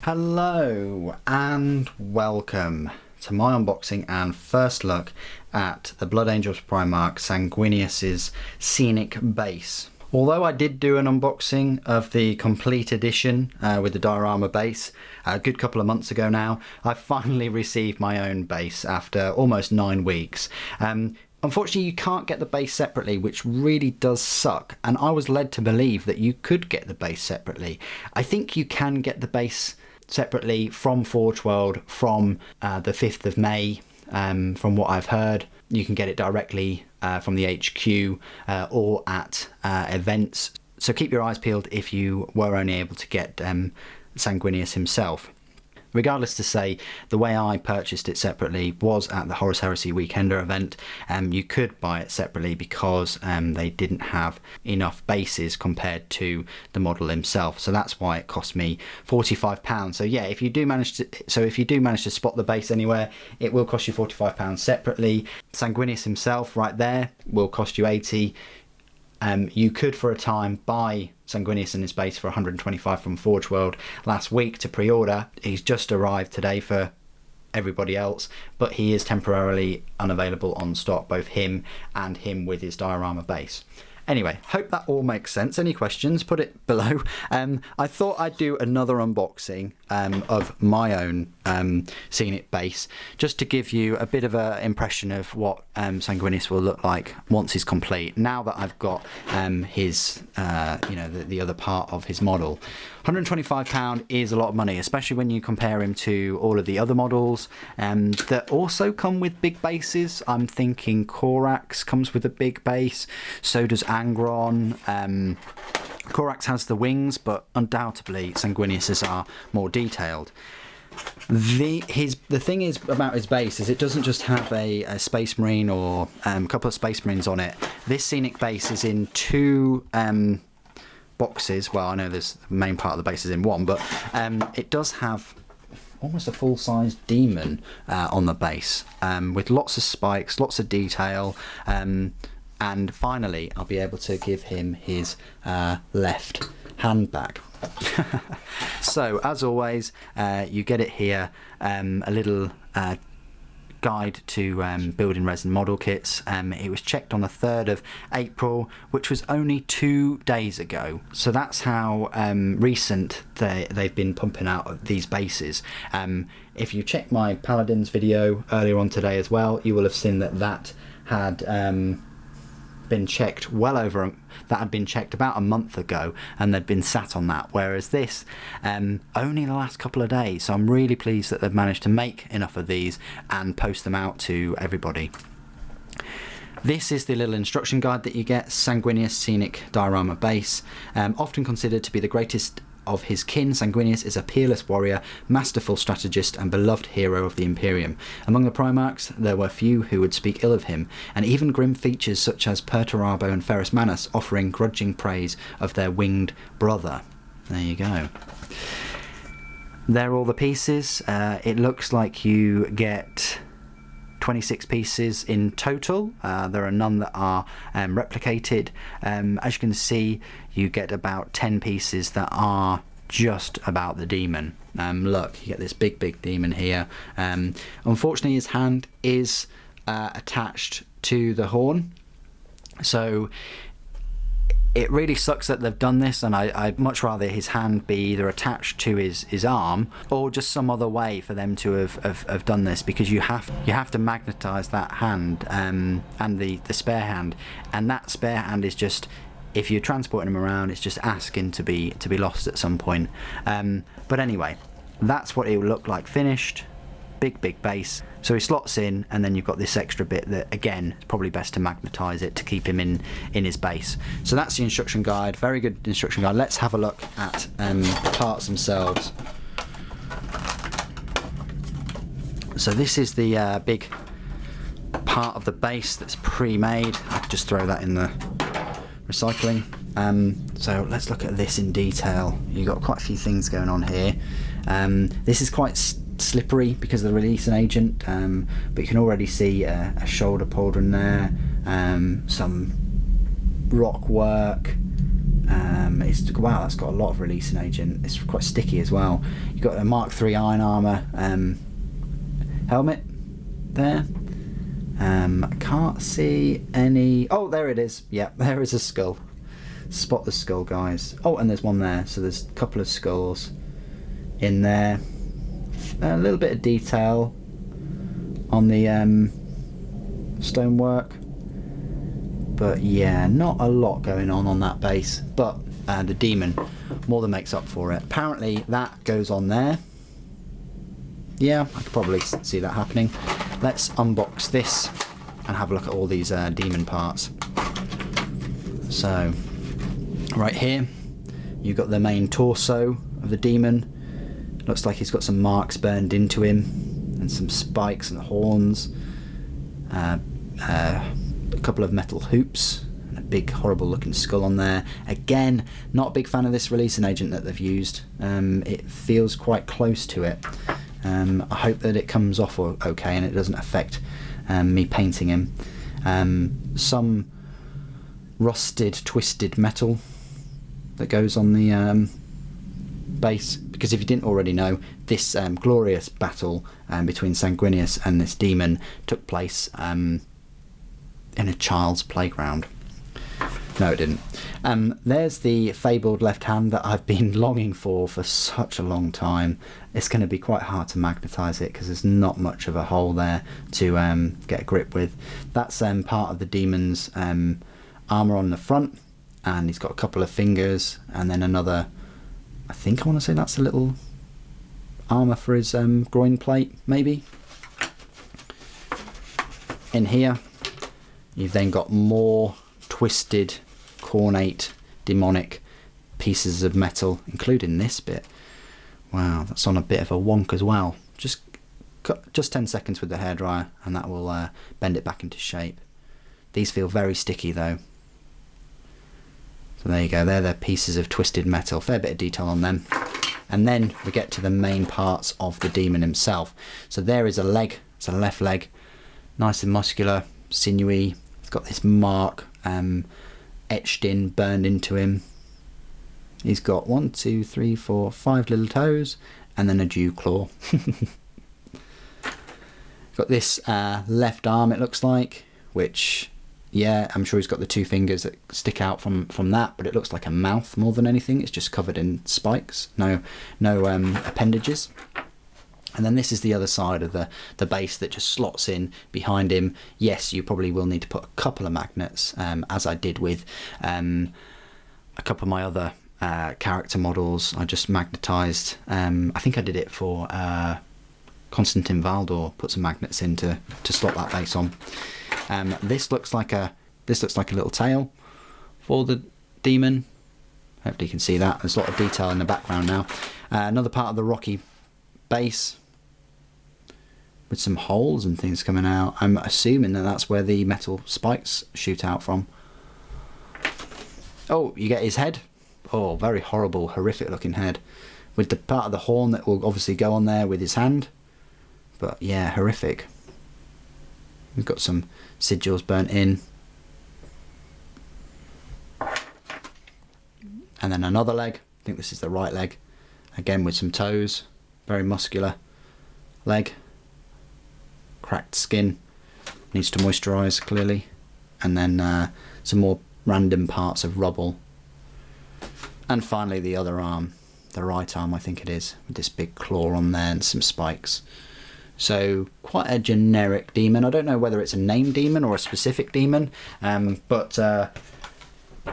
Hello and welcome to my unboxing and first look at the Blood Angels Primarch Sanguinius's Scenic base. Although I did do an unboxing of the complete edition with the diorama base a good couple of months ago now, I finally received my own base after almost 9 weeks. Unfortunately, you can't get the base separately, which really does suck, and I was led to believe that you could get the base separately. I think you can get the base separately from Forge World from the 5th of May, from what I've heard. You can get it directly from the HQ or at events. So keep your eyes peeled if you were only able to get Sanguinius himself. Regardless to say, the way I purchased it separately was at the Horus Heresy Weekender event. You could buy it separately because they didn't have enough bases compared to the model himself. So that's why it cost me £45. So yeah, if you do manage to spot the base anywhere, it will cost you £45 separately. Sanguinius himself, right there, will cost you 80. You could for a time buy Sanguinius and his base for 125 from Forge World last week to pre-order. He's just arrived today for everybody else, but he is temporarily unavailable on stock, both him and him with his diorama base. Anyway, hope that all makes sense. Any questions, put it below. I thought I'd do another unboxing of my own Scenic base, just to give you a bit of an impression of what Sanguinius will look like once he's complete, now that I've got his, the other part of his model. £125 is a lot of money, especially when you compare him to all of the other models that also come with big bases. I'm thinking Corax comes with a big base, so does Angron. Corax has the wings, but undoubtedly Sanguinius's are more detailed. The thing is about his base is it doesn't just have a Space Marine or a couple of Space Marines on it. This Scenic base is in two boxes. Well, I know there's the main part of the base is in one, but it does have almost a full-sized demon on the base, with lots of spikes, lots of detail, and finally I'll be able to give him his left hand back. So as always, you get it here, a little guide to building resin model kits. It was checked on the 3rd of April, which was only 2 days ago. So that's how recent they've been pumping out these bases. If you check my Paladins video earlier on today as well, you will have seen that had been checked about a month ago, and they'd been sat on that, whereas this only in the last couple of days. So I'm really pleased that they've managed to make enough of these and post them out to everybody. This is the little instruction guide that you get. Sanguinius Scenic diorama base, often considered to be the greatest of his kin, Sanguinius is a peerless warrior, masterful strategist, and beloved hero of the Imperium. Among the Primarchs, there were few who would speak ill of him, and even grim features such as Perturabo and Ferrus Manus offering grudging praise of their winged brother. There you go. There are all the pieces. It looks like you get 26 pieces in total. There are none that are replicated. As you can see, you get about 10 pieces that are just about the demon. Look, you get this big demon here. Unfortunately, his hand is attached to the horn, so it really sucks that they've done this, and I'd much rather his hand be either attached to his arm or just some other way for them to have done this, because you have to magnetize that hand and the spare hand, and that spare hand is just, if you're transporting him around, it's just asking to be lost at some point. But anyway, that's what it will look like finished. Big base. So he slots in, and then you've got this extra bit that, again, it's probably best to magnetize it to keep him in his base. So that's the instruction guide. Very good instruction guide. Let's have a look at the parts themselves. So this is the big part of the base that's pre-made. I could just throw that in the recycling. So let's look at this in detail. You've got quite a few things going on here. This is quite slippery because of the release agent, but you can already see a shoulder pauldron there, some rock work, Wow, that's got a lot of releasing agent. It's quite sticky as well. You've got a Mark III iron armour helmet there. I can't see any... Oh, there it is. Yeah, there is a skull. Spot the skull, guys. Oh, and there's one there. So there's a couple of skulls in there. A little bit of detail on the stonework. But yeah, not a lot going on that base. But the demon more than makes up for it. Apparently that goes on there. Yeah, I could probably see that happening. Let's unbox this and have a look at all these demon parts. So, right here, you've got the main torso of the demon. Looks like he's got some marks burned into him, and some spikes and horns. A couple of metal hoops, and a big horrible looking skull on there. Again, not a big fan of this releasing agent that they've used. It feels quite close to it. I hope that it comes off okay and it doesn't affect me painting him. Some rusted, twisted metal that goes on the base, because if you didn't already know, this glorious battle between Sanguinius and this demon took place in a child's playground. No, it didn't. There's the fabled left hand that I've been longing for such a long time. It's going to be quite hard to magnetise it because there's not much of a hole there to get a grip with. That's part of the demon's armour on the front, and he's got a couple of fingers and then another, I think I want to say that's a little armour for his groin plate, maybe. In here, you've then got more twisted, cornate, demonic pieces of metal, including this bit. Wow, that's on a bit of a wonk as well. Just 10 seconds with the hairdryer and that will bend it back into shape. These feel very sticky though. So there you go, they're the pieces of twisted metal. Fair bit of detail on them. And then we get to the main parts of the demon himself. So there is a leg, it's a left leg, nice and muscular, sinewy. It's got this mark etched in, burned into him. He's got 1, 2, 3, 4, 5 little toes and then a dew claw. Got this left arm, it looks like, which, yeah, I'm sure he's got the 2 fingers that stick out from that, but it looks like a mouth more than anything. It's just covered in spikes, no appendages. And then this is the other side of the base that just slots in behind him. Yes, you probably will need to put a couple of magnets, as I did with a couple of my other character models. I just magnetised, I think I did it for Constantine Valdor, put some magnets in to slot that base on. This looks like a little tail for the demon. Hopefully you can see that. There's a lot of detail in the background now. Another part of the rocky base with some holes and things coming out. I'm assuming that that's where the metal spikes shoot out from. Oh, you get his head. Oh, very horrible, horrific looking head, with the part of the horn that will obviously go on there with his hand. But yeah, horrific. We've got some sigils burnt in. And then another leg. I think this is the right leg. Again with some toes. Very muscular leg. Cracked skin. Needs to moisturise, clearly. And then some more random parts of rubble. And finally the other arm. The right arm, I think it is. With this big claw on there and some spikes. So quite a generic demon. I don't know whether it's a named demon or a specific demon, but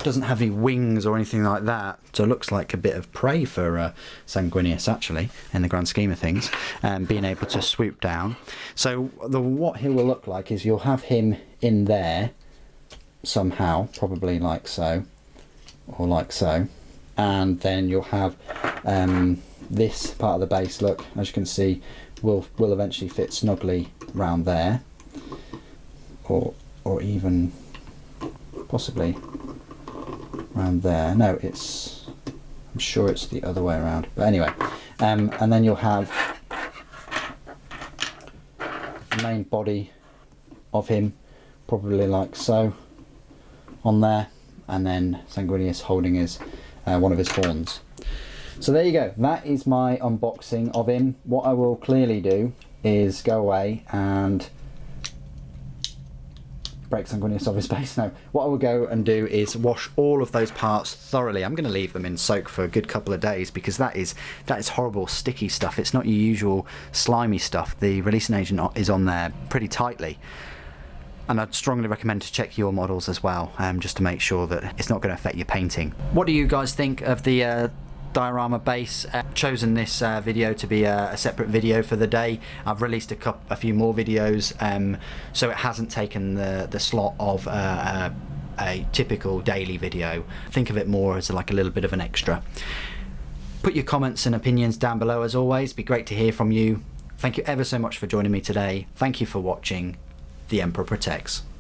doesn't have any wings or anything like that. So it looks like a bit of prey for Sanguinius, actually, in the grand scheme of things, being able to swoop down. So what he will look like is you'll have him in there somehow, probably like so, or like so, and then you'll have this part of the base, look, as you can see, will eventually fit snugly round there, or even possibly round there. No, I'm sure it's the other way around, but anyway, and then you'll have the main body of him probably like so on there, and then Sanguinius holding his one of his horns. So there you go, that is my unboxing of him. What I will clearly do is go away and break Sanguinius off his base. No, what I will go and do is wash all of those parts thoroughly. I'm going to leave them in soak for a good couple of days, because that is horrible sticky stuff. It's not your usual slimy stuff. The releasing agent is on there pretty tightly. And I'd strongly recommend to check your models as well, just to make sure that it's not going to affect your painting. What do you guys think of the diorama base? Chosen this video to be a separate video for the day. I've released a few more videos, so it hasn't taken the slot of a typical daily video. Think of it more as like a little bit of an extra. Put your comments and opinions down below as always. Be great to hear from you. Thank you ever so much for joining me today. Thank you for watching. The Emperor protects.